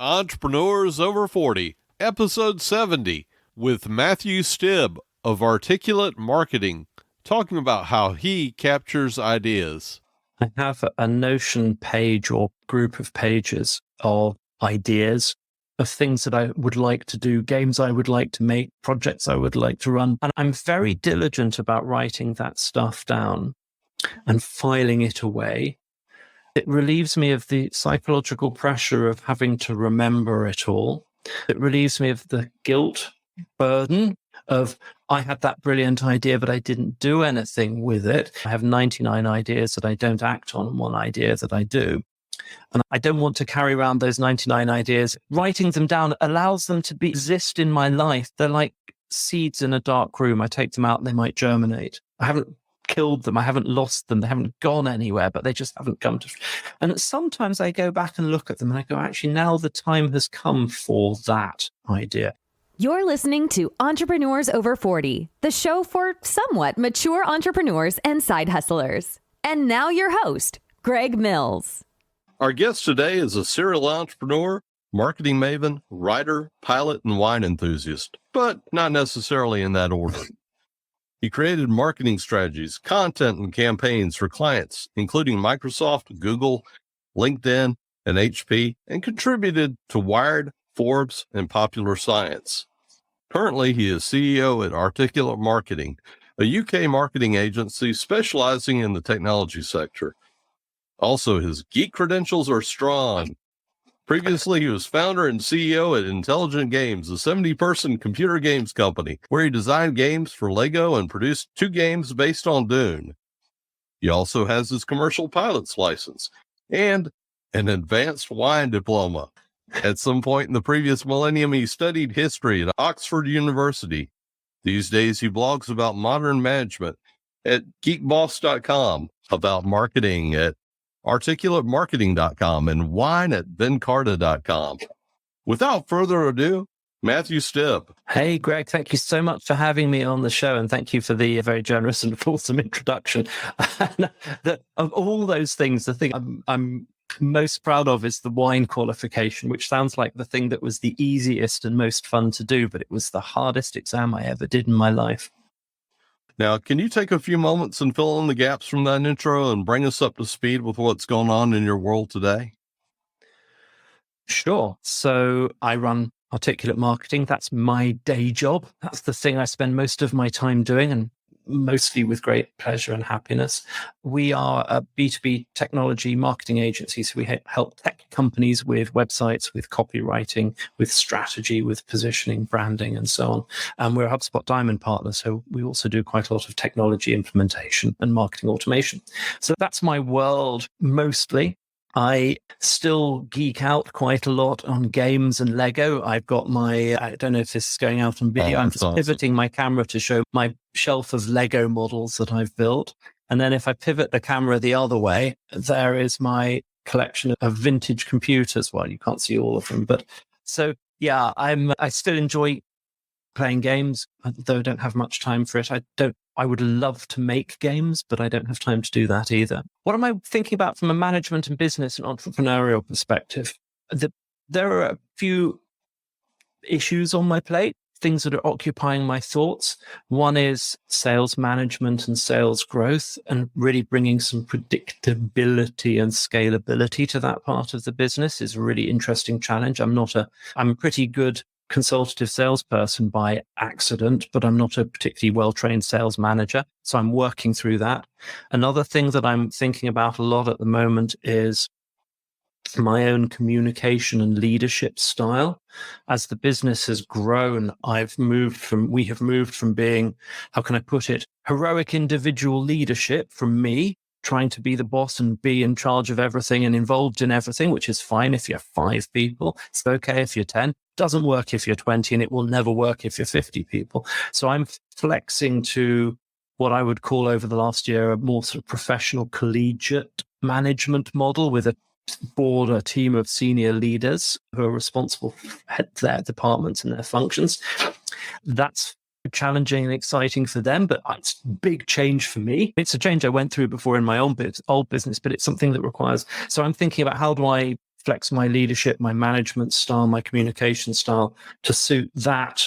Entrepreneurs Over 40, Episode 70, with Matthew Stibbe of Articulate Marketing, talking about how he captures ideas. I have a Notion page or group of pages of ideas of things that I would like to do, games I would like to make, projects I would like to run. And I'm very diligent about writing that stuff down and filing it away. It relieves me of the psychological pressure of having to remember it all. It relieves me of the guilt burden of, I had that brilliant idea, but I didn't do anything with it. I have 99 ideas that I don't act on, and one idea that I do. And I don't want to carry around those 99 ideas. Writing them down allows them to exist in my life. They're like seeds in a dark room. I take them out and they might germinate. I haven't killed them. I haven't lost them. They haven't gone anywhere, but they just haven't come to. And sometimes I go back and look at them and I go, actually, now the time has come for that idea. You're listening to Entrepreneurs Over 40, the show for somewhat mature entrepreneurs and side hustlers. And now your host, Greg Mills. Our guest today is a serial entrepreneur, marketing maven, writer, pilot, and wine enthusiast, but not necessarily in that order. He created marketing strategies, content, and campaigns for clients, including Microsoft, Google, LinkedIn, and HP, and contributed to Wired, Forbes, and Popular Science. Currently, he is CEO at Articulate Marketing, a UK marketing agency specializing in the technology sector. Also, his geek credentials are strong. Previously, he was founder and CEO at Intelligent Games, a 70-person computer games company, where he designed games for Lego and produced 2 games based on Dune. He also has his commercial pilot's license and an advanced wine diploma. At some point in the previous millennium, he studied history at Oxford University. These days, he blogs about modern management at geekboss.com, about marketing at articulatemarketing.com, and wine at vencarta.com. Without further ado, Matthew Stibbe. Hey, Greg, thank you so much for having me on the show, and thank you for the very generous and fulsome introduction. Of all those things, the thing I'm most proud of is the wine qualification, which sounds like the thing that was the easiest and most fun to do, but it was the hardest exam I ever did in my life. Now, can you take a few moments and fill in the gaps from that intro and bring us up to speed with what's going on in your world today? Sure. So I run Articulate Marketing. That's my day job. That's the thing I spend most of my time doing, and mostly with great pleasure and happiness. We are a B2B technology marketing agency. So we help tech companies with websites, with copywriting, with strategy, with positioning, branding, and so on. And we're a HubSpot Diamond partner. So we also do quite a lot of technology implementation and marketing automation. So that's my world mostly. I still geek out quite a lot on games and Lego. I've got I don't know if this is going out on video. I'm just pivoting my camera to show my shelf of Lego models that I've built. And then if I pivot the camera the other way, there is my collection of vintage computers. Well, you can't see all of them, but so yeah, I still enjoy playing games, though I don't have much time for it. I would love to make games, but I don't have time to do that either. What am I thinking about from a management and business and entrepreneurial perspective? There are a few issues on my plate, things that are occupying my thoughts. One is sales management and sales growth, and really bringing some predictability and scalability to that part of the business is a really interesting challenge. I'm a pretty good consultative salesperson by accident, but I'm not a particularly well-trained sales manager. So I'm working through that. Another thing that I'm thinking about a lot at the moment is my own communication and leadership style. As the business has grown, we have moved from being, how can I put it, heroic individual leadership from me, trying to be the boss and be in charge of everything and involved in everything, which is fine if you're 5 people. It's okay if you're 10. Doesn't work if you're 20, and it will never work if you're 50 people. So I'm flexing to what I would call over the last year a more sort of professional collegiate management model with a board, a team of senior leaders who are responsible for their departments and their functions. That's challenging and exciting for them, but it's a big change for me. It's a change I went through before in my own old business, but it's something that requires. So I'm thinking about how do I flex my leadership, my management style, my communication style to suit that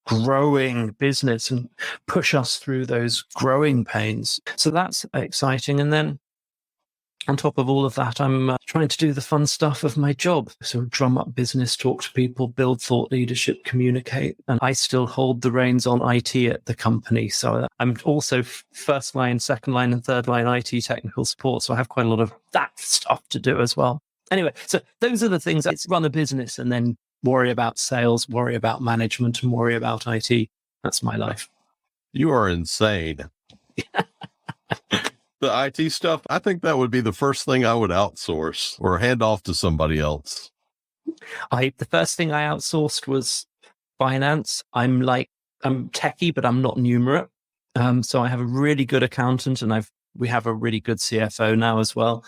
growing business and push us through those growing pains. So that's exciting. And then on top of all of that, I'm trying to do the fun stuff of my job. So drum up business, talk to people, build thought leadership, communicate. And I still hold the reins on IT at the company. So I'm also first line, second line, and third line IT technical support. So I have quite a lot of that stuff to do as well. Anyway, so those are the things. It's run a business and then worry about sales, worry about management, and worry about IT. That's my life. You are insane. The IT stuff, I think that would be the first thing I would outsource or hand off to somebody else. The first thing I outsourced was finance. I'm techie, but I'm not numerate. So I have a really good accountant, and we have a really good CFO now as well.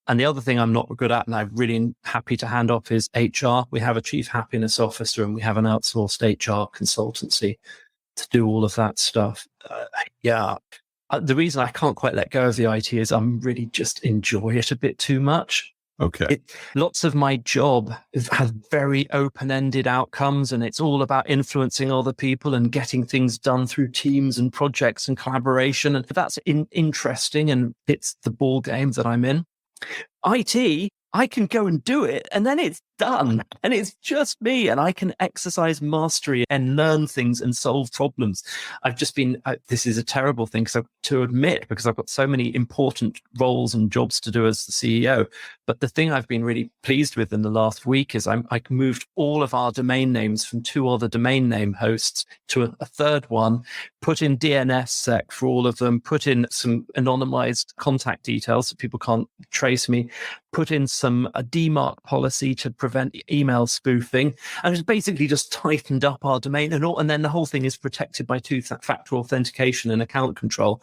And the other thing I'm not good at, and I'm really happy to hand off, is HR. We have a chief happiness officer, and we have an outsourced HR consultancy to do all of that stuff. The reason I can't quite let go of the IT is I'm really just enjoy it a bit too much. Okay. Lots of my job has very open-ended outcomes, and it's all about influencing other people and getting things done through teams and projects and collaboration. And that's interesting, and it's the ball game that I'm in. IT, I can go and do it, and then it's done, and it's just me, and I can exercise mastery and learn things and solve problems. I've just been, this is a terrible thing to admit, because I've got so many important roles and jobs to do as the CEO. But the thing I've been really pleased with in the last week is I moved all of our domain names from 2 other domain name hosts to a third one, put in DNSSEC for all of them, put in some anonymized contact details so people can't trace me, put in a DMARC policy to prevent email spoofing, and it's basically just tightened up our domain and then the whole thing is protected by 2-factor authentication and account control.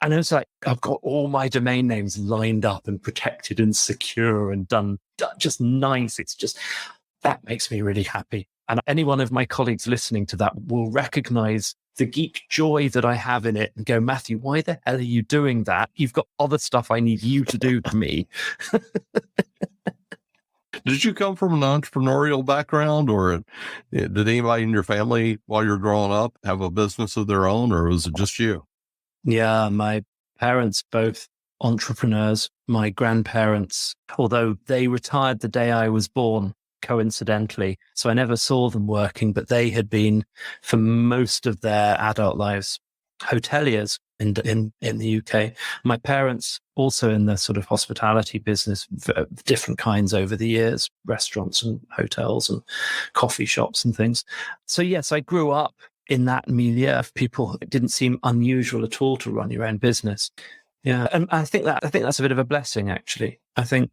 And it's like, I've got all my domain names lined up and protected and secure and done just nice. It's just, that makes me really happy. And any one of my colleagues listening to that will recognize the geek joy that I have in it and go, Matthew, why the hell are you doing that? You've got other stuff I need you to do to me. Did you come from an entrepreneurial background, or did anybody in your family while you're growing up have a business of their own, or was it just you? Yeah, my parents, both entrepreneurs. My grandparents, although they retired the day I was born, coincidentally, so I never saw them working, but they had been, for most of their adult lives, hoteliers in the UK. My parents also in the sort of hospitality business, different kinds over the years, restaurants and hotels and coffee shops and things. So yes, I grew up in that milieu of people. It didn't seem unusual at all to run your own business. Yeah, and I think that's a bit of a blessing, actually. I think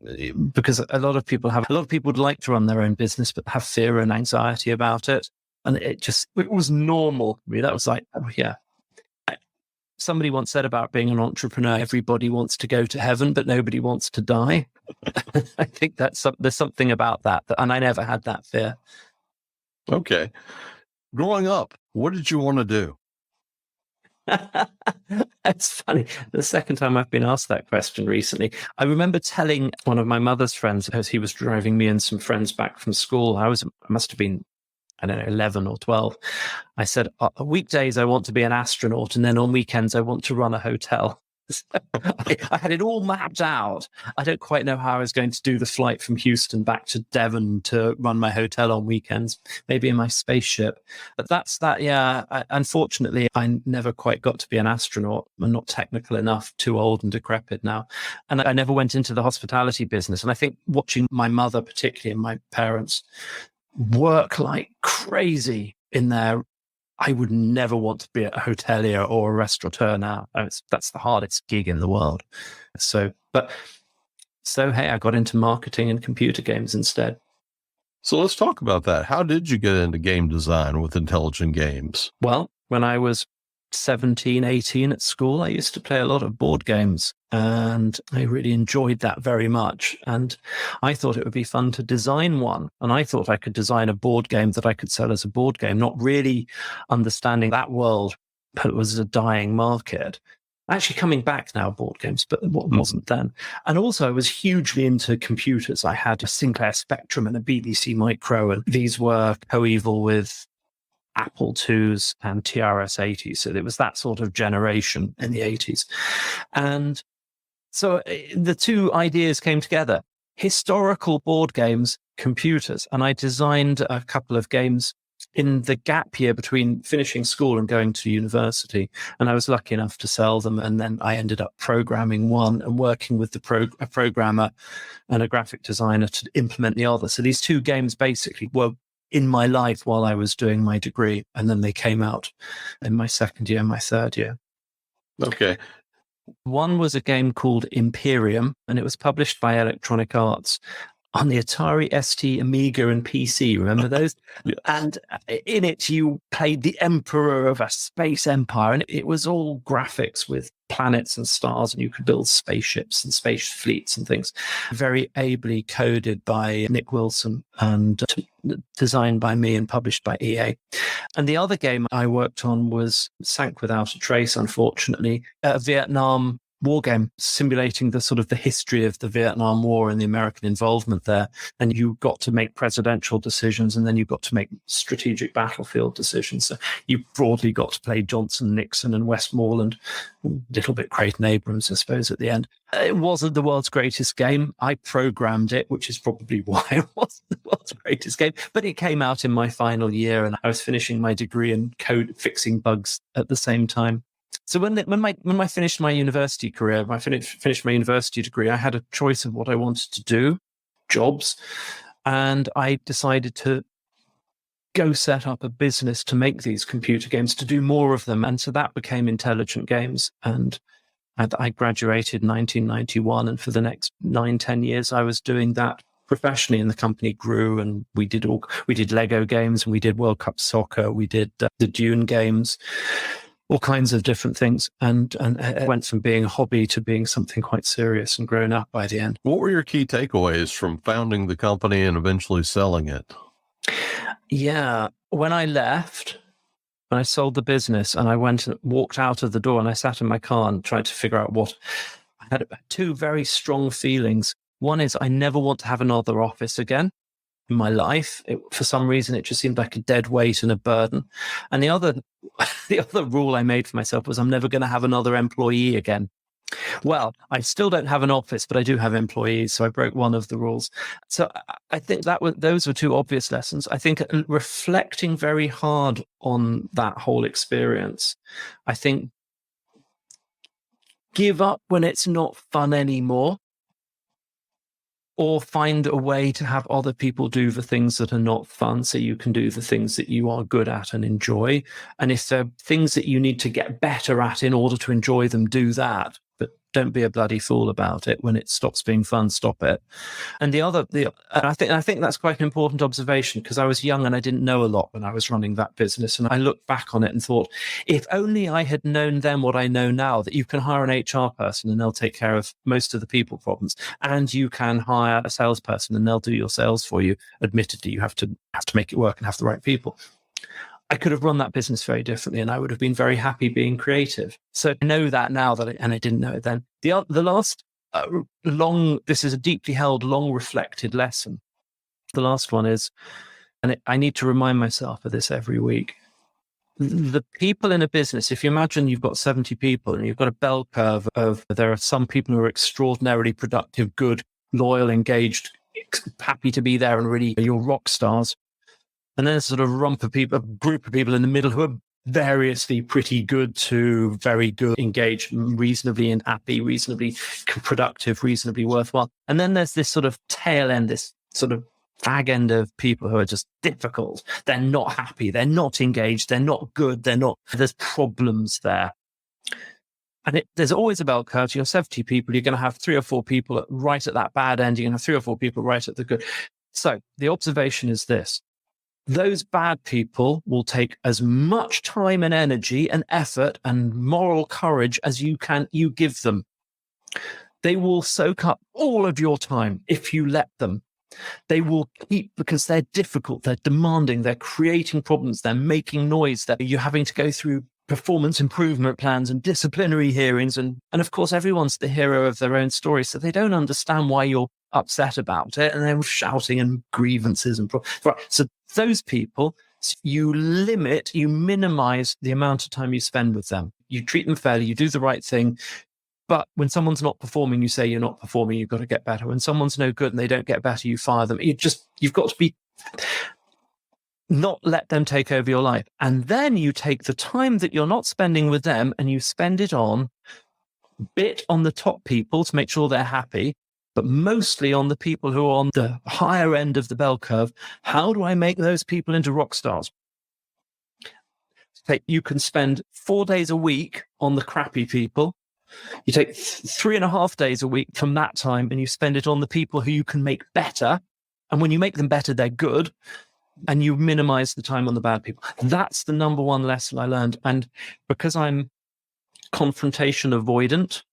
because a lot of people would like to run their own business, but have fear and anxiety about it. And it was normal. I mean, that was like, oh yeah. Somebody once said about being an entrepreneur, everybody wants to go to heaven, but nobody wants to die. I think there's something about that, and I never had that fear. Okay. Growing up, what did you want to do? It's funny. The second time I've been asked that question recently, I remember telling one of my mother's friends, as he was driving me and some friends back from school, I must have been, I don't know, 11 or 12. I said, weekdays, I want to be an astronaut. And then on weekends, I want to run a hotel. So I had it all mapped out. I don't quite know how I was going to do the flight from Houston back to Devon to run my hotel on weekends, maybe in my spaceship. But that's that. Yeah. Unfortunately, I never quite got to be an astronaut. I'm not technical enough, too old and decrepit now. And I never went into the hospitality business. And I think watching my mother, particularly, and my parents work like crazy in there, I would never want to be a hotelier or a restaurateur now. That's the hardest gig in the world. So hey, I got into marketing and computer games instead. So let's talk about that. How did you get into game design with intelligent games? Well, when I was 17, 18 at school, I used to play a lot of board games, and I really enjoyed that very much. And I thought it would be fun to design one. And I thought I could design a board game that I could sell as a board game, not really understanding that world, but it was a dying market. Actually coming back now, board games, but what wasn't then. And also I was hugely into computers. I had a Sinclair Spectrum and a BBC Micro, and these were coeval with Apple IIs and TRS-80s. So it was that sort of generation in the 80s. And so the two ideas came together: historical board games, computers. And I designed a couple of games in the gap year between finishing school and going to university. And I was lucky enough to sell them. And then I ended up programming one and working with a programmer and a graphic designer to implement the other. So these two games basically were in my life while I was doing my degree. And then they came out in my second year, my third year. Okay. One was a game called Imperium, and it was published by Electronic Arts on the Atari ST, Amiga, and PC. Remember those? Yeah. And in it, you played the emperor of a space empire, and it was all graphics with planets and stars, and you could build spaceships and space fleets and things. Very ably coded by Nick Wilson and designed by me and published by EA. And the other game I worked on sank without a trace, unfortunately, a Vietnam war game simulating the history of the Vietnam War and the American involvement there. And you got to make presidential decisions, and then you got to make strategic battlefield decisions. So you broadly got to play Johnson, Nixon, and Westmoreland, a little bit Creighton Abrams, I suppose, at the end. It wasn't the world's greatest game. I programmed it, which is probably why it wasn't the world's greatest game. But it came out in my final year, and I was finishing my degree in code fixing bugs at the same time. So when I finished my university career, when I finished my university degree, I had a choice of what I wanted to do, jobs, and I decided to go set up a business to make these computer games, to do more of them. And so that became Intelligent Games. And I graduated in 1991, and for the next 9-10 years, I was doing that professionally, and the company grew, and we did Lego games, and we did World Cup soccer, we did the Dune games, all kinds of different things, and it went from being a hobby to being something quite serious and grown up by the end. What were your key takeaways from founding the company and eventually selling it? Yeah, when I sold the business, and I walked out of the door, and I sat in my car and tried to figure out I had two very strong feelings. One is I never want to have another office again in my life. For some reason, it just seemed like a dead weight and a burden. And the other rule I made for myself was I'm never going to have another employee again. Well, I still don't have an office, but I do have employees, so I broke one of the rules. So I think those were two obvious lessons. I think reflecting very hard on that whole experience, I think give up when it's not fun anymore, or find a way to have other people do the things that are not fun so you can do the things that you are good at and enjoy. And if there are things that you need to get better at in order to enjoy them, do that. But don't be a bloody fool about it. When it stops being fun, stop it. And I think that's quite an important observation, because I was young and I didn't know a lot when I was running that business. And I looked back on it and thought, if only I had known then what I know now, that you can hire an HR person and they'll take care of most of the people problems, and you can hire a salesperson and they'll do your sales for you. Admittedly, you have to make it work and have the right people. I could have run that business very differently, and I would have been very happy being creative. So I know that now, and I didn't know it then. The last this is a deeply held, long reflected lesson. The last one is, and I need to remind myself of this every week. The people in a business, if you imagine you've got 70 people and you've got a bell curve of, there are some people who are extraordinarily productive, good, loyal, engaged, happy to be there, and really you're rock stars. And then there's sort of a group of people in the middle who are variously pretty good to very good, engaged, reasonably and happy, reasonably productive, reasonably worthwhile. And then there's this sort of tail end, this sort of fag end of people who are just difficult. They're not happy. They're not engaged. They're not good. There's problems there. And there's always a bell curve. You're 70 people. You're going to have 3 or 4 people right at that bad end. You're going to have 3 or 4 people right at the good. So the observation is this. Those bad people will take as much time and energy and effort and moral courage as you give them. They will soak up all of your time if you let them. They will keep, because they're difficult, they're demanding, they're creating problems, they're making noise, you're having to go through performance improvement plans and disciplinary hearings. And of course, everyone's the hero of their own story. So they don't understand why you're upset about it. And they're shouting and grievances. Right. So those people, you minimize the amount of time you spend with them. You treat them fairly, you do the right thing. But when someone's not performing, you say you're not performing, you've got to get better. When someone's no good and they don't get better, you fire them. You've got to be, not let them take over your life. And then you take the time that you're not spending with them and you spend it on the top people to make sure they're happy, but mostly on the people who are on the higher end of the bell curve. How do I make those people into rock stars? You can spend 4 days a week on the crappy people. You take 3.5 days a week from that time and you spend it on the people who you can make better. And when you make them better, they're good. And you minimize the time on the bad people. That's the number one lesson I learned. And because I'm confrontation avoidant,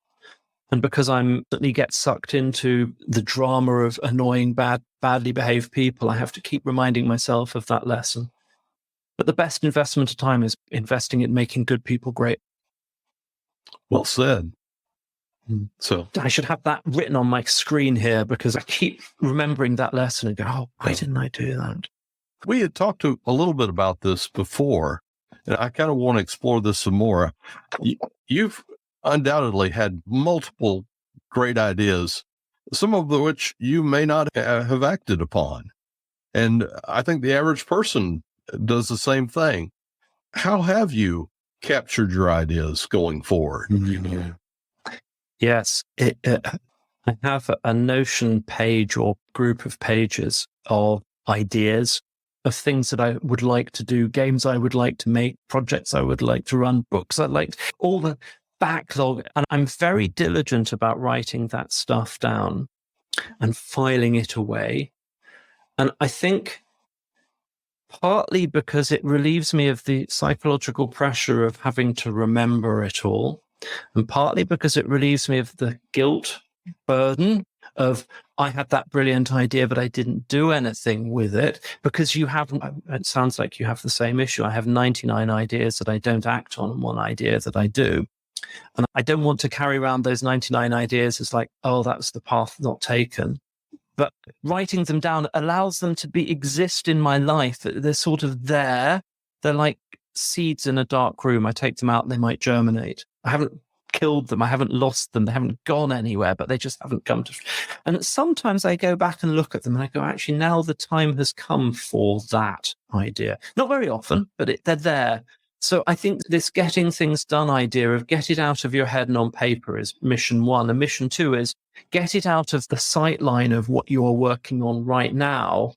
and because I'm certainly get sucked into the drama of annoying, badly behaved people, I have to keep reminding myself of that lesson. But the best investment of time is investing in making good people great. Well said. So I should have that written on my screen here because I keep remembering that lesson and go, oh, why didn't I do that? we had talked a little bit about this before, and I kind of want to explore this some more. You've undoubtedly had multiple great ideas, some of which you may not have acted upon. And I think the average person does the same thing. How have you captured your ideas going forward? Mm-hmm. Yes, I have a Notion page or group of pages of ideas of things that I would like to do, games I would like to make, projects I would like to run, books I'd like, all the backlog. And I'm very diligent about writing that stuff down and filing it away. And I think partly because it relieves me of the psychological pressure of having to remember it all, and partly because it relieves me of the guilt burden of I had that brilliant idea, but I didn't do anything with it, because you haven't, it sounds like you have the same issue. I have 99 ideas that I don't act on and one idea that I do. And I don't want to carry around those 99 ideas as like, oh, that's the path not taken. But writing them down allows them to exist in my life. They're sort of there. They're like seeds in a dark room. I take them out and they might germinate. I haven't killed them. I haven't lost them. They haven't gone anywhere, but they just haven't come to. And sometimes I go back and look at them and I go, actually, now the time has come for that idea. Not very often, but they're there. So I think this getting things done idea of get it out of your head and on paper is mission one. And mission two is get it out of the sight line of what you are working on right now.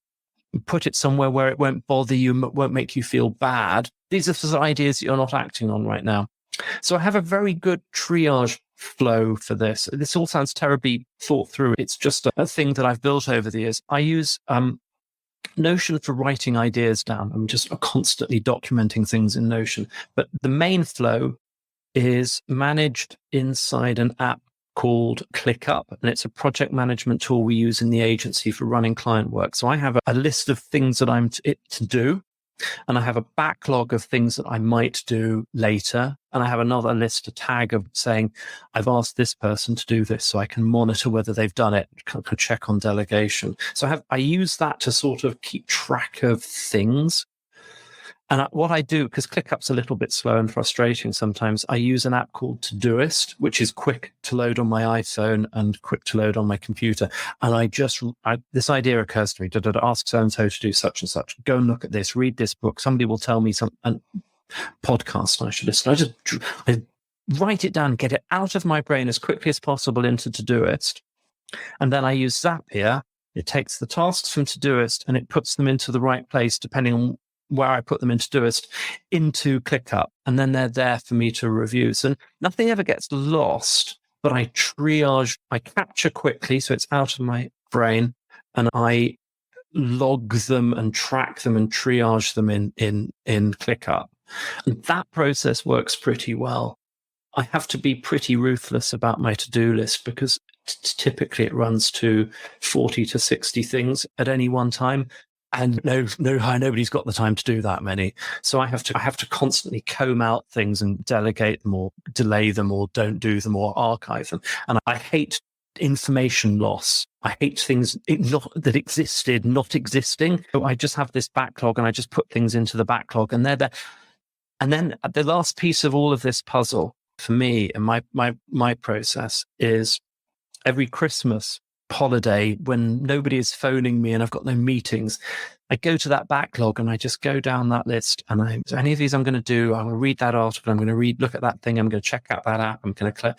Put it somewhere where it won't bother you, won't make you feel bad. These are the ideas that you're not acting on right now. So I have a very good triage flow for this. This all sounds terribly thought through. It's just a thing that I've built over the years. I use Notion for writing ideas down. I'm just constantly documenting things in Notion. But the main flow is managed inside an app called ClickUp, and it's a project management tool we use in the agency for running client work. So I have a list of things that I'm to do, and I have a backlog of things that I might do later. And I have another list, a tag of saying, I've asked this person to do this, so I can monitor whether they've done it, can check on delegation. So I use that to sort of keep track of things. And what I do, because ClickUp's a little bit slow and frustrating sometimes, I use an app called Todoist, which is quick to load on my iPhone and quick to load on my computer. And this idea occurs to me, ask so-and-so to do such and such. Go and look at this, read this book. Somebody will tell me a podcast I should listen. I write it down, get it out of my brain as quickly as possible into Todoist. And then I use Zapier. It takes the tasks from Todoist and it puts them into the right place, depending on where I put them into Todoist, into ClickUp, and then they're there for me to review. So nothing ever gets lost, but I capture quickly, so it's out of my brain, and I log them and track them and triage them in ClickUp. And that process works pretty well. I have to be pretty ruthless about my to-do list because typically it runs to 40 to 60 things at any one time. And nobody's got the time to do that many. So I have to constantly comb out things and delegate them or delay them or don't do them or archive them. And I hate information loss. I hate things that existed not existing. So I just have this backlog and I just put things into the backlog and they're there. And then the last piece of all of this puzzle for me and my process is every Christmas holiday when nobody is phoning me and I've got no meetings, I go to that backlog and I just go down that list and so any of these I'm going to do, I'm going to read that article, I'm going to look at that thing, I'm going to check out that app, I'm going to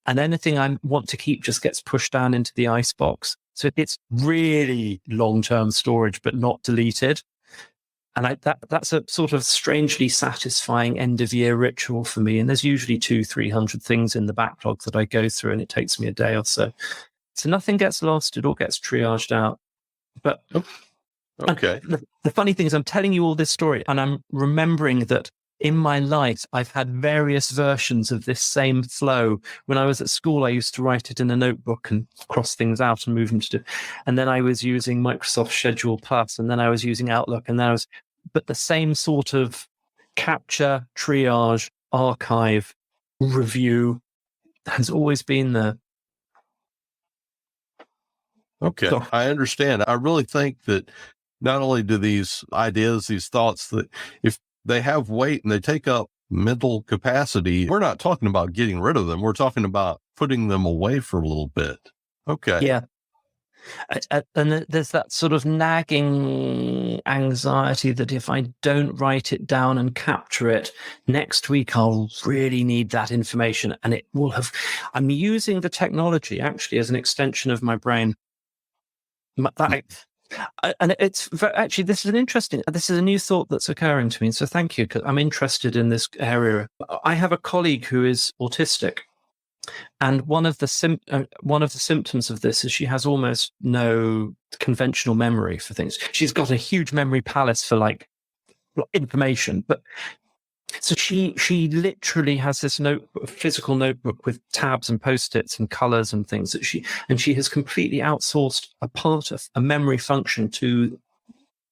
and anything I want to keep just gets pushed down into the icebox. So it's really long-term storage, but not deleted. And that's a sort of strangely satisfying end of year ritual for me. And there's usually 200-300 things in the backlog that I go through and it takes me a day or so. So nothing gets lost. It all gets triaged out. But okay. The funny thing is I'm telling you all this story and I'm remembering that in my life, I've had various versions of this same flow. When I was at school, I used to write it in a notebook and cross things out and move them to. And then I was using Microsoft Schedule Plus, and then I was using Outlook, and then but the same sort of capture, triage, archive, review has always been there. Okay, So, I understand. I really think that not only do these ideas, these thoughts, that if they have weight and they take up mental capacity, we're not talking about getting rid of them. We're talking about putting them away for a little bit. Okay. yeah. And there's that sort of nagging anxiety that if I don't write it down and capture it, next week I'll really need that information. And it will have, I'm using the technology actually as an extension of my brain. And it's actually, this is a new thought that's occurring to me. So thank you, because I'm interested in this area. I have a colleague who is autistic. And one of the symptoms of this is she has almost no conventional memory for things. She's got a huge memory palace for like information, but so she literally has this physical notebook with tabs and post-its and colors and things that she has completely outsourced a part of a memory function to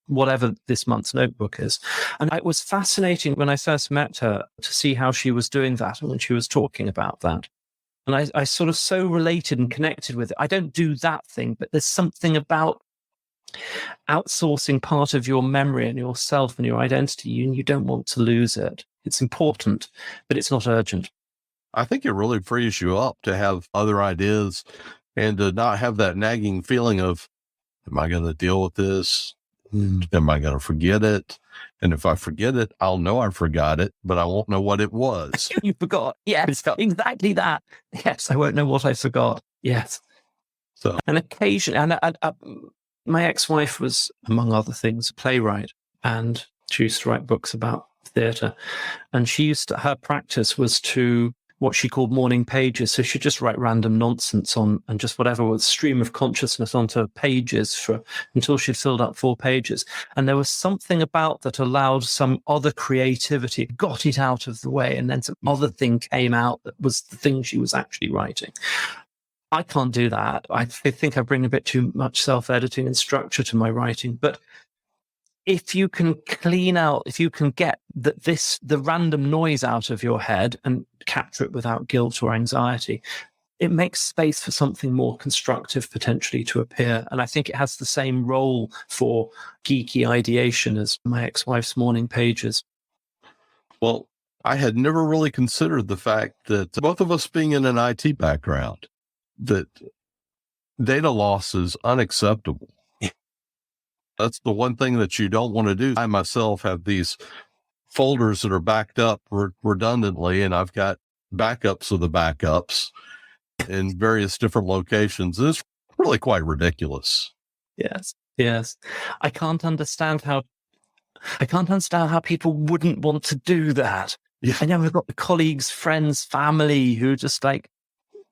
whatever this month's notebook is. And it was fascinating when I first met her to see how she was doing that and when she was talking about that. And I sort of so related and connected with it. I don't do that thing, but there's something about outsourcing part of your memory and yourself and your identity, and you don't want to lose it. It's important, but it's not urgent. I think it really frees you up to have other ideas and to not have that nagging feeling of, am I going to deal with this? Am I going to forget it? And if I forget it, I'll know I forgot it, but I won't know what it was. You forgot. Yes, exactly that. Yes, I won't know what I forgot. Yes. So, and occasionally, my ex-wife was, among other things, a playwright, and she used to write books about theatre. And her practice was to what she called morning pages. So she'd just write random nonsense on and just whatever was stream of consciousness onto pages until she'd filled up 4 pages. And there was something about that allowed some other creativity, got it out of the way, and then some other thing came out that was the thing she was actually writing. I can't do that. I think I bring a bit too much self-editing and structure to my writing. But if you can if you can get the random noise out of your head and capture it without guilt or anxiety, it makes space for something more constructive potentially to appear. And I think it has the same role for geeky ideation as my ex-wife's morning pages. Well, I had never really considered the fact that both of us being in an IT background, that data loss is unacceptable. That's the one thing that you don't want to do. I myself have these folders that are backed up redundantly, and I've got backups of the backups in various different locations. It's really quite ridiculous. Yes. I can't understand how people wouldn't want to do that. Yeah. I know we've got the colleagues, friends, family who just like,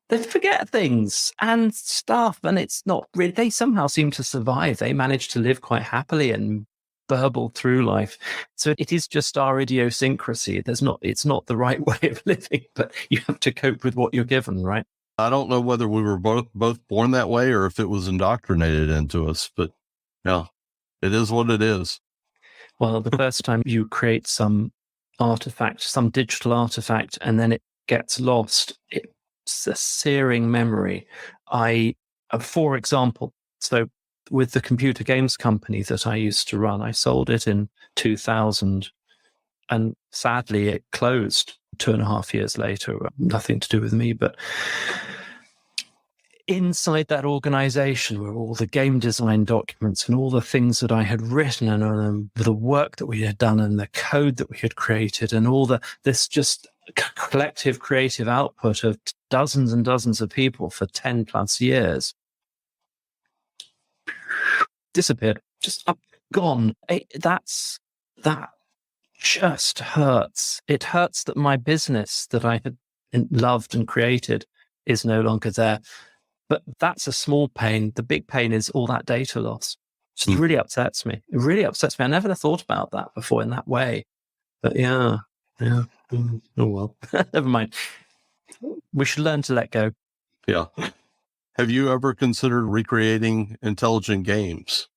they forget things and stuff, and it's not really, they somehow seem to survive. They manage to live quite happily and burble through life. So it is just our idiosyncrasy. It's not the right way of living, but you have to cope with what you're given, right? I don't know whether we were both born that way or if it was indoctrinated into us, but yeah. It is what it is. Well, the first time you create some artifact, some digital artifact, and then it gets lost, it's a searing memory. For example, so with the computer games company that I used to run, I sold it in 2000, and sadly it closed 2.5 years later. Nothing to do with me, but inside that organization were all the game design documents and all the things that I had written, and the work that we had done and the code that we had created, and all this just collective creative output of dozens and dozens of people for 10 plus years disappeared, just up, gone. That just hurts. It hurts that my business that I had loved and created is no longer there. But that's a small pain. The big pain is all that data loss. It just really upsets me. It really upsets me. I never thought about that before in that way. But yeah. Oh, well, never mind. We should learn to let go. Yeah. Have you ever considered recreating intelligent games?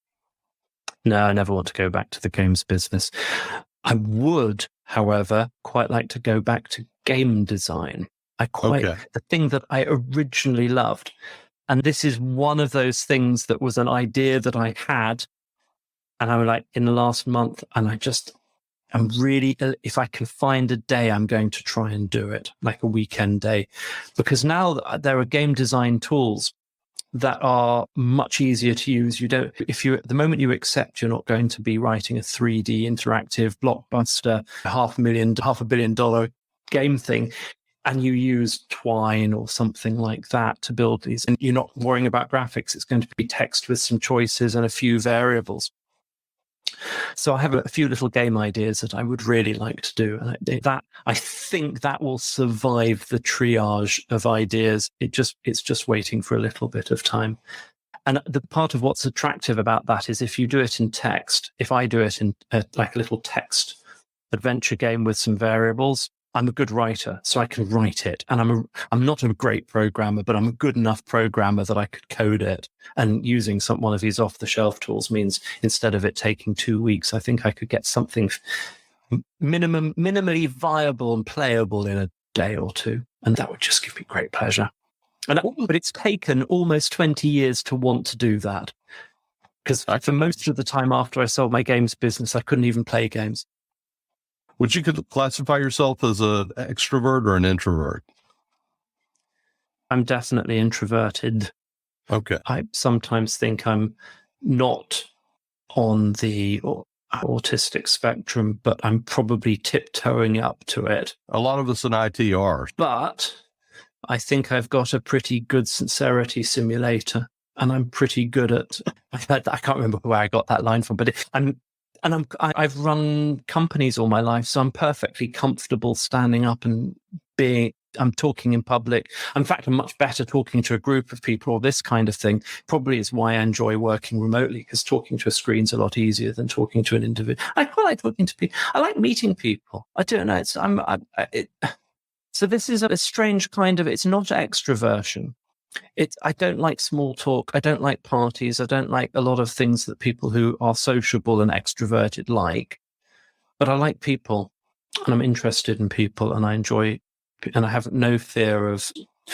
No, I never want to go back to the games business. I would, however, quite like to go back to game design. The thing that I originally loved. And this is one of those things that was an idea that I had. And I'm like, in the last month, and I'm really, if I can find a day, I'm going to try and do it, like a weekend day. Because now there are game design tools that are much easier to use. The moment you accept you're not going to be writing a 3D interactive blockbuster, $500 million game thing, and you use Twine or something like that to build these, and you're not worrying about graphics, it's going to be text with some choices and a few variables. So I have a few little game ideas that I would really like to do. And I think that will survive the triage of ideas. It's just waiting for a little bit of time. And the part of what's attractive about that is if you do it in text, if I do it in like a little text adventure game with some variables, I'm a good writer, so I can write it. And I'm not a great programmer, but I'm a good enough programmer that I could code it. And using one of these off-the-shelf tools means instead of it taking 2 weeks, I think I could get something minimally viable and playable in a day or two. And that would just give me great pleasure. But it's taken almost 20 years to want to do that. Because for most of the time after I sold my games business, I couldn't even play games. Would you classify yourself as an extrovert or an introvert? I'm definitely introverted. Okay. I sometimes think I'm not on the autistic spectrum, but I'm probably tiptoeing up to it. A lot of us in IT are. But I think I've got a pretty good sincerity simulator, and I'm pretty good at, I can't remember where I got that line from, but I've run companies all my life, so I'm perfectly comfortable standing up and I'm talking in public. In fact, I'm much better talking to a group of people or this kind of thing. Probably is why I enjoy working remotely, because talking to a screen's a lot easier than talking to an individual. I quite like talking to people. I like meeting people. I don't know. So this is a strange kind of, it's not extroversion. I don't like small talk. I don't like parties. I don't like a lot of things that people who are sociable and extroverted like. But I like people, and I'm interested in people, and I enjoy, and I have no fear of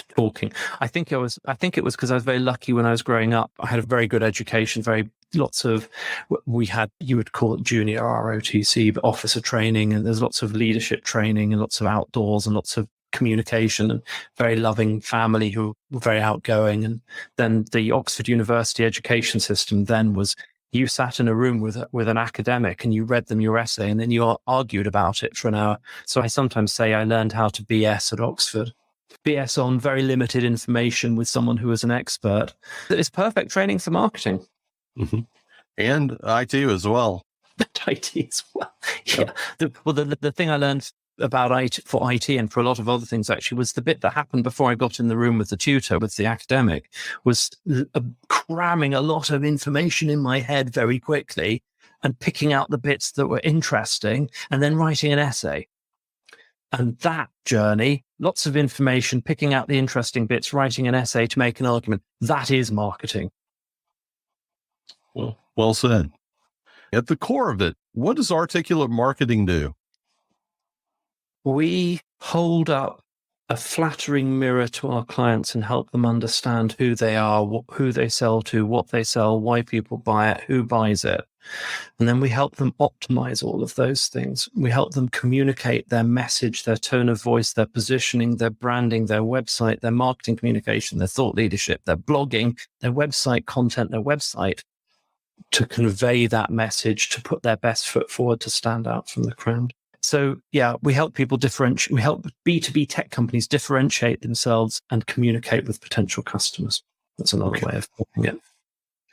talking. I think it was because I was very lucky when I was growing up. I had a very good education, you would call it junior ROTC, but officer training, and there's lots of leadership training and lots of outdoors and lots of communication, and very loving family who were very outgoing. And then the Oxford University education system then was, you sat in a room with an academic and you read them your essay and then you argued about it for an hour. So I sometimes say I learned how to BS at Oxford. BS on very limited information with someone who was an expert. It's perfect training for marketing. Mm-hmm. And IT as well. IT as well. Yeah. The thing I learned about IT and for a lot of other things actually was the bit that happened before I got in the room with the tutor, with the academic, was cramming a lot of information in my head very quickly and picking out the bits that were interesting and then writing an essay. And that journey, lots of information, picking out the interesting bits, writing an essay to make an argument, that is marketing. Well said. At the core of it, what does articulate marketing do? We hold up a flattering mirror to our clients and help them understand who they are, who they sell to, what they sell, why people buy it, who buys it. And then we help them optimize all of those things. We help them communicate their message, their tone of voice, their positioning, their branding, their website, their marketing communication, their thought leadership, their blogging, their website content, their website, to convey that message, to put their best foot forward, to stand out from the crowd. So yeah, we help people differentiate. We help B2B tech companies differentiate themselves and communicate with potential customers. That's another way of putting it.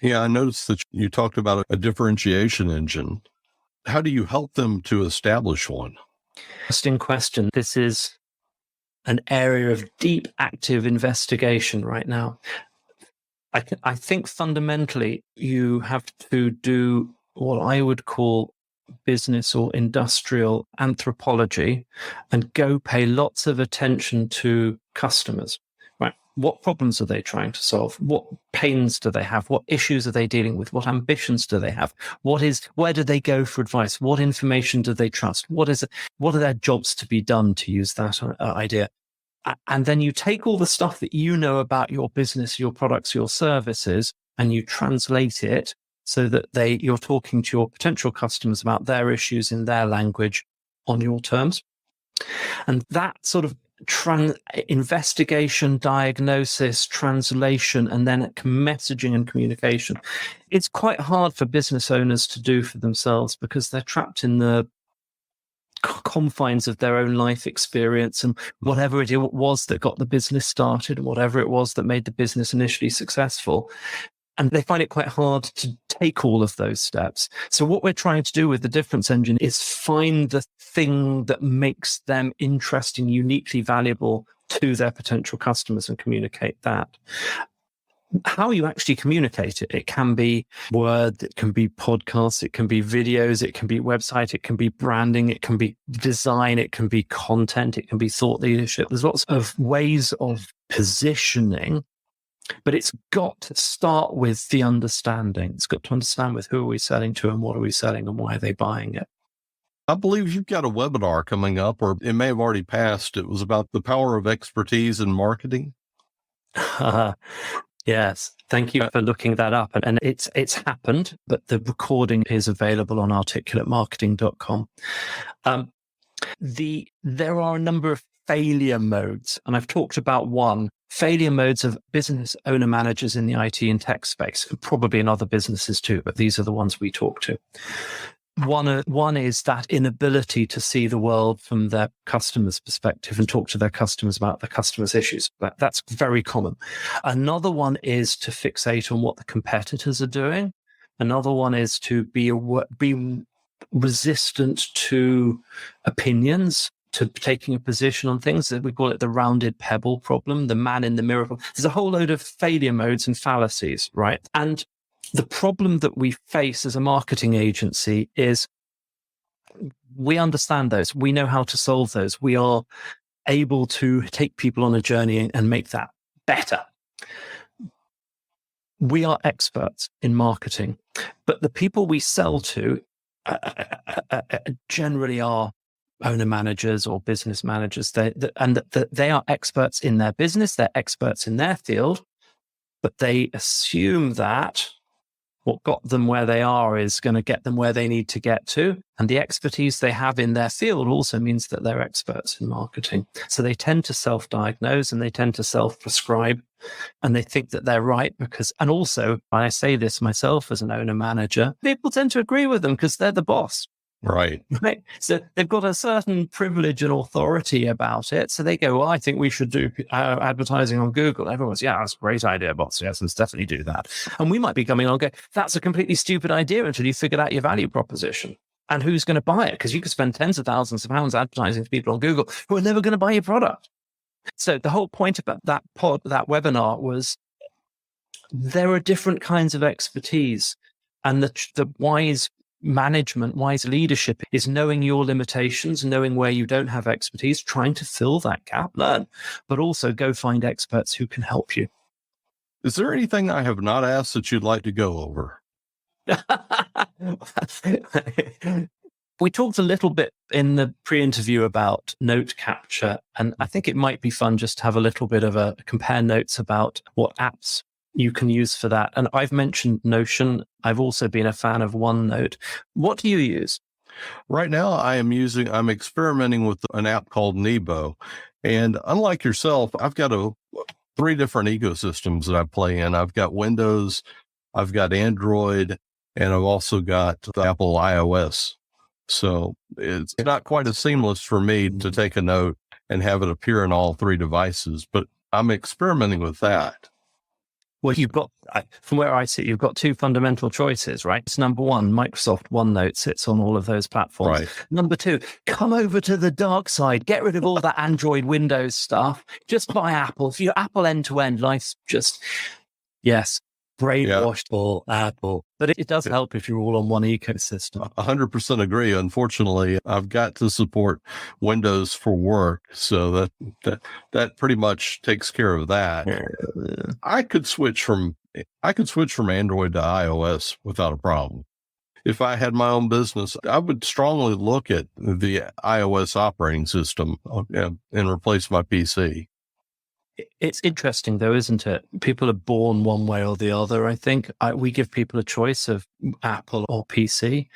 Yeah, I noticed that you talked about a differentiation engine. How do you help them to establish one? Interesting question. This is an area of deep, active investigation right now. I think fundamentally you have to do what I would call business or industrial anthropology and go pay lots of attention to customers, right? What problems are they trying to solve? What pains do they have? What issues are they dealing with? What ambitions do they have? Where do they go for advice? What information do they trust? What are their jobs to be done, to use that idea? And then you take all the stuff that you know about your business, your products, your services, and you translate it so that you're talking to your potential customers about their issues in their language on your terms. And that sort of investigation, diagnosis, translation, and then messaging and communication, it's quite hard for business owners to do for themselves because they're trapped in the confines of their own life experience and whatever it was that got the business started, whatever it was that made the business initially successful. And they find it quite hard to take all of those steps. So what we're trying to do with the Difference Engine is find the thing that makes them interesting, uniquely valuable to their potential customers and communicate that. How you actually communicate it, it can be word, it can be podcasts, it can be videos, it can be website, it can be branding, it can be design, it can be content, it can be thought leadership. There's lots of ways of positioning. But it's got to start with the understanding. It's got to understand with who are we selling to and what are we selling and why are they buying it. I believe you've got a webinar coming up, or it may have already passed. It was about the power of expertise in marketing. Yes. Thank you for looking that up. And it's happened, but the recording is available on articulatemarketing.com. There are a number of failure modes, and I've talked about one. Failure modes of business owner managers in the IT and tech space, and probably in other businesses too, but these are the ones we talk to. One is that inability to see the world from their customer's perspective and talk to their customers about the customer's issues. That's very common. Another one is to fixate on what the competitors are doing. Another one is to be resistant to opinions, to taking a position on things. We call it the rounded pebble problem, the man in the mirror problem. There's a whole load of failure modes and fallacies, right? And the problem that we face as a marketing agency is we understand those. We know how to solve those. We are able to take people on a journey and make that better. We are experts in marketing, but the people we sell to generally are owner managers or business managers. They are experts in their business. They're experts in their field, but they assume that what got them where they are is going to get them where they need to get to. And the expertise they have in their field also means that they're experts in marketing. So they tend to self-diagnose and they tend to self-prescribe, and they think that they're right and also, I say this myself as an owner manager, people tend to agree with them because they're the boss. Right. So they've got a certain privilege and authority about it. So they go, well, I think we should do advertising on Google. Everyone's, yeah, that's a great idea, boss. Yes, let's definitely do that. And we might be coming along and go, that's a completely stupid idea until you figured out your value proposition and who's going to buy it. Because you could spend tens of thousands of pounds advertising to people on Google who are never going to buy your product. So the whole point about that webinar was there are different kinds of expertise, and the wise management, wise leadership is knowing your limitations, knowing where you don't have expertise, trying to fill that gap, learn, but also go find experts who can help you. Is there anything I have not asked that you'd like to go over? We talked a little bit in the pre-interview about note capture, and I think it might be fun just to have a little bit of a compare notes about what apps you can use for that. And I've mentioned Notion. I've also been a fan of OneNote. What do you use? Right now, I'm experimenting with an app called Nebo. And unlike yourself, I've got 3 different ecosystems that I play in. I've got Windows, I've got Android, and I've also got the Apple iOS. So it's not quite as seamless for me to take a note and have it appear in all 3 devices, but I'm experimenting with that. Well, from where I sit, you've got 2 fundamental choices, right? It's number 1, Microsoft OneNote sits on all of those platforms. Right. Number 2, come over to the dark side, get rid of all that Android Windows stuff, just buy Apple. If you're Apple end-to-end, life's just, yes, brainwashed for Apple. But it does help if you're all on one ecosystem. 100% agree. Unfortunately, I've got to support Windows for work, so that pretty much takes care of that. I could switch from Android to iOS without a problem. If I had my own business, I would strongly look at the iOS operating system and replace my PC. It's interesting, though, isn't it? People are born one way or the other, I think. We give people a choice of Apple or PC,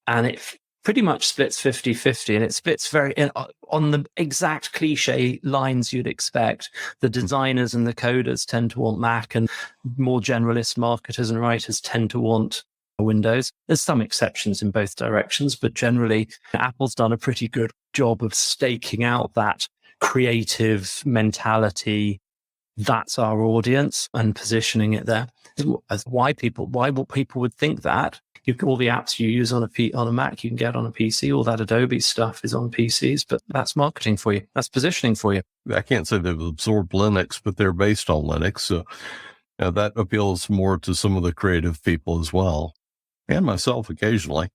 and it pretty much splits 50-50, and it splits on the exact cliche lines you'd expect. The designers and the coders tend to want Mac, and more generalist marketers and writers tend to want Windows. There's some exceptions in both directions, but generally, Apple's done a pretty good job of staking out that creative mentality. That's our audience, and positioning it there. Why people would think that. All the apps you use on a Mac, you can get on a PC. All that Adobe stuff is on PCs, but that's marketing for you. That's positioning for you. I can't say they've absorbed Linux, but they're based on Linux. So that appeals more to some of the creative people as well, and myself occasionally.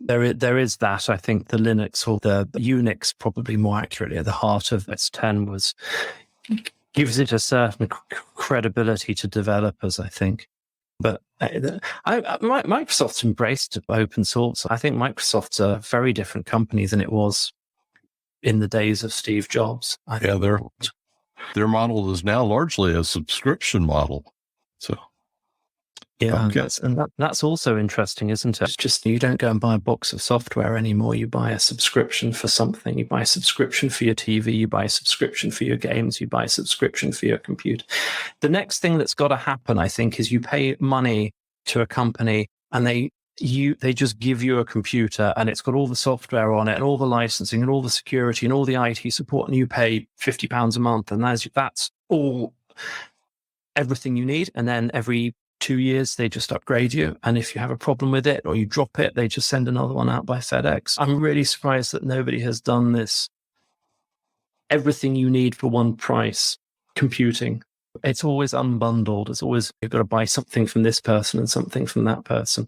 There is that. I think the Linux, or the Unix, probably more accurately, at the heart of S10 gives it a certain credibility to developers, I think. But Microsoft's embraced open source. I think Microsoft's a very different company than it was in the days of Steve Jobs. Their model is now largely a subscription model. So. Yeah, okay. That's also interesting, isn't it? It's just, you don't go and buy a box of software anymore. You buy a subscription for something. You buy a subscription for your TV. You buy a subscription for your games. You buy a subscription for your computer. The next thing that's got to happen, I think, is you pay money to a company, and they just give you a computer, and it's got all the software on it, and all the licensing, and all the security, and all the IT support, and you pay £50 a month, and that's all, everything you need. And then every 2 years, they just upgrade you. And if you have a problem with it or you drop it, they just send another one out by FedEx. I'm really surprised that nobody has done this. Everything you need for one price, computing. It's always unbundled. It's always, you've got to buy something from this person and something from that person.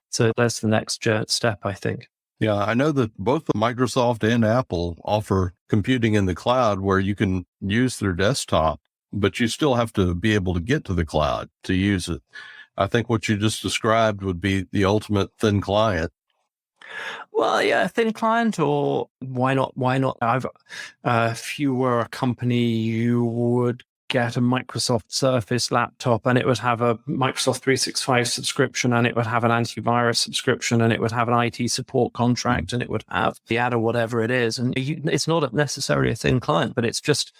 So that's the next step, I think. Yeah, I know that both Microsoft and Apple offer computing in the cloud where you can use their desktop, but you still have to be able to get to the cloud to use it. I think what you just described would be the ultimate thin client. Well, yeah, thin client, or why not? If you were a company, you would get a Microsoft Surface laptop, and it would have a Microsoft 365 subscription, and it would have an antivirus subscription, and it would have an IT support contract, and it would have the ad or whatever it is. And it's not necessarily a thin client, but it's just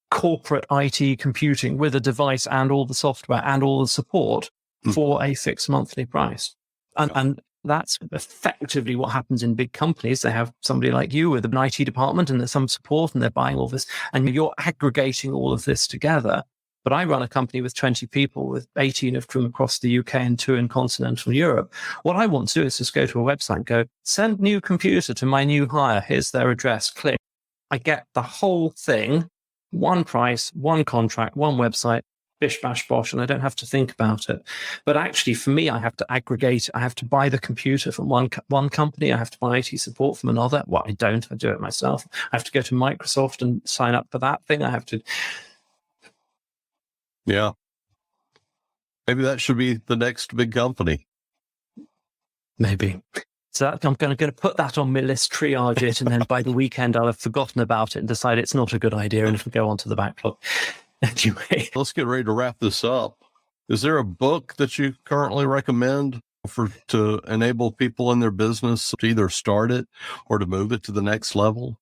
corporate IT computing with a device and all the software and all the support for a fixed monthly price. And that's effectively what happens in big companies. They have somebody like you with an IT department, and there's some support, and they're buying all this, and you're aggregating all of this together. But I run a company with 20 people, with 18 from across the UK and 2 in continental Europe. What I want to do is just go to a website and go, send new computer to my new hire. Here's their address. Click. I get the whole thing. One price, one contract, one website, bish, bash, bosh, and I don't have to think about it. But actually, for me, I have to aggregate. I have to buy the computer from one company. I have to buy IT support from another. Well, I don't. I do it myself. I have to go to Microsoft and sign up for that thing. I have to. Yeah. Maybe that should be the next big company. Maybe. So I'm going to put that on my list, triage it, and then by the weekend I'll have forgotten about it and decide it's not a good idea and it'll go onto the backlog. Anyway. Let's get ready to wrap this up. Is there a book that you currently recommend to enable people in their business to either start it or to move it to the next level?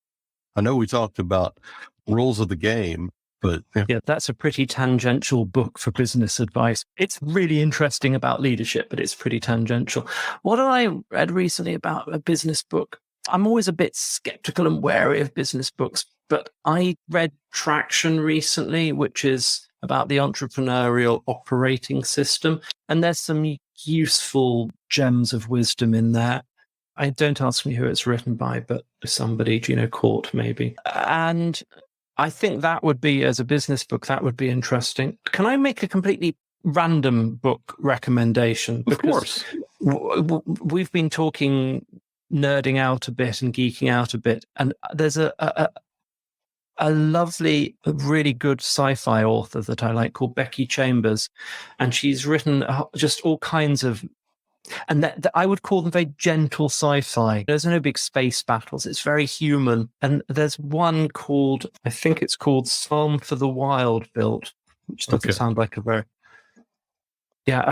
I know we talked about rules of the game, but yeah, that's a pretty tangential book for business advice. It's really interesting about leadership, but it's pretty tangential. What I read recently about a business book, I'm always a bit skeptical and wary of business books, but I read Traction recently, which is about the entrepreneurial operating system. And there's some useful gems of wisdom in there. Don't ask me who it's written by, but somebody, Court maybe. And I think that would be, as a business book, that would be interesting. Can I make a completely random book recommendation? Of course. We've been nerding out a bit and geeking out a bit. And there's a lovely, really good sci-fi author that I like called Becky Chambers. And she's written just all kinds of, and that I would call them very gentle sci-fi. There's no big space battles. It's very human. And there's one called, I think it's called Psalm for the Wild Built, which doesn't sound like a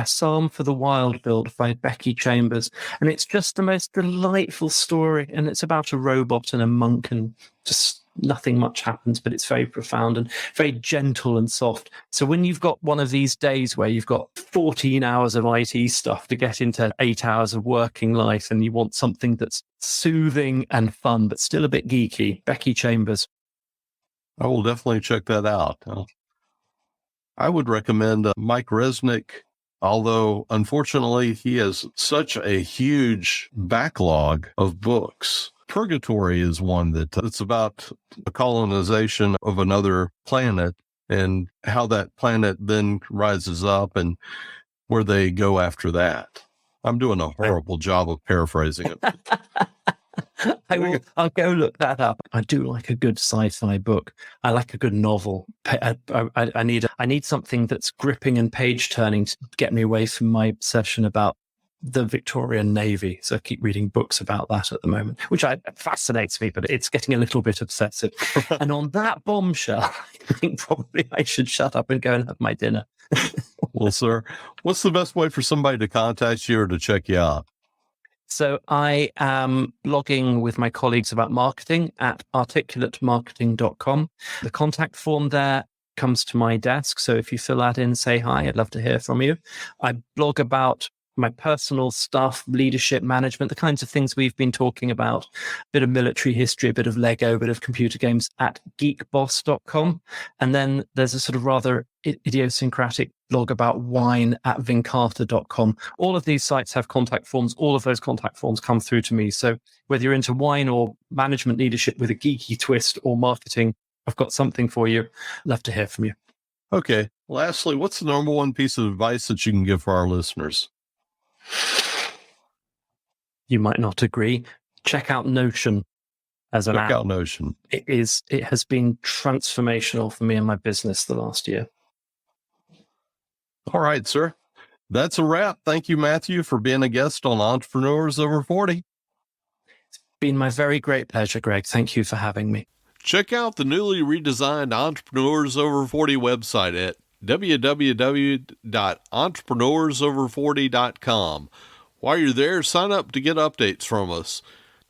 Psalm for the Wild Built by Becky Chambers. And it's just the most delightful story. And it's about a robot and a monk, and just nothing much happens, but it's very profound and very gentle and soft. So when you've got one of these days where you've got 14 hours of IT stuff to get into 8 hours of working life, and you want something that's soothing and fun, but still a bit geeky, Becky Chambers. I will definitely check that out. I would recommend Mike Resnick, although unfortunately he has such a huge backlog of books. Purgatory is one it's about the colonization of another planet and how that planet then rises up and where they go after that. I'm doing a horrible job of paraphrasing it. I'll go look that up. I do like a good sci-fi book. I like a good novel. I need something that's gripping and page turning to get me away from my obsession about the Victorian Navy. So I keep reading books about that at the moment, which fascinates me, but it's getting a little bit obsessive. And on that bombshell, I think probably I should shut up and go and have my dinner. Well, sir, what's the best way for somebody to contact you or to check you out? So I am blogging with my colleagues about marketing at articulatemarketing.com. The contact form there comes to my desk. So if you fill that in, say hi, I'd love to hear from you. I blog about my personal stuff, leadership, management, the kinds of things we've been talking about, a bit of military history, a bit of Lego, a bit of computer games at geekboss.com. And then there's a sort of rather idiosyncratic blog about wine at vincata.com. All of these sites have contact forms. All of those contact forms come through to me. So whether you're into wine or management leadership with a geeky twist or marketing, I've got something for you. Love to hear from you. Okay. Lastly, what's the number one piece of advice that you can give for our listeners? You might not agree. Check out Notion as an app. Check out Notion. It has been transformational for me and my business the last year. All right, sir. That's a wrap. Thank you, Matthew, for being a guest on Entrepreneurs Over 40. It's been my very great pleasure, Greg. Thank you for having me. Check out the newly redesigned Entrepreneurs Over 40 website at www.entrepreneursover40.com. While you're there, sign up to get updates from us.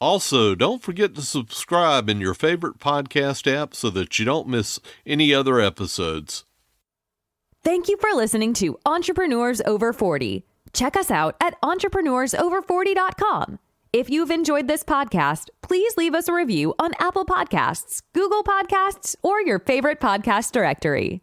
Also, don't forget to subscribe in your favorite podcast app so that you don't miss any other episodes. Thank you for listening to Entrepreneurs Over 40. Check us out at entrepreneursover40.com. If you've enjoyed this podcast, please leave us a review on Apple Podcasts, Google Podcasts, or your favorite podcast directory.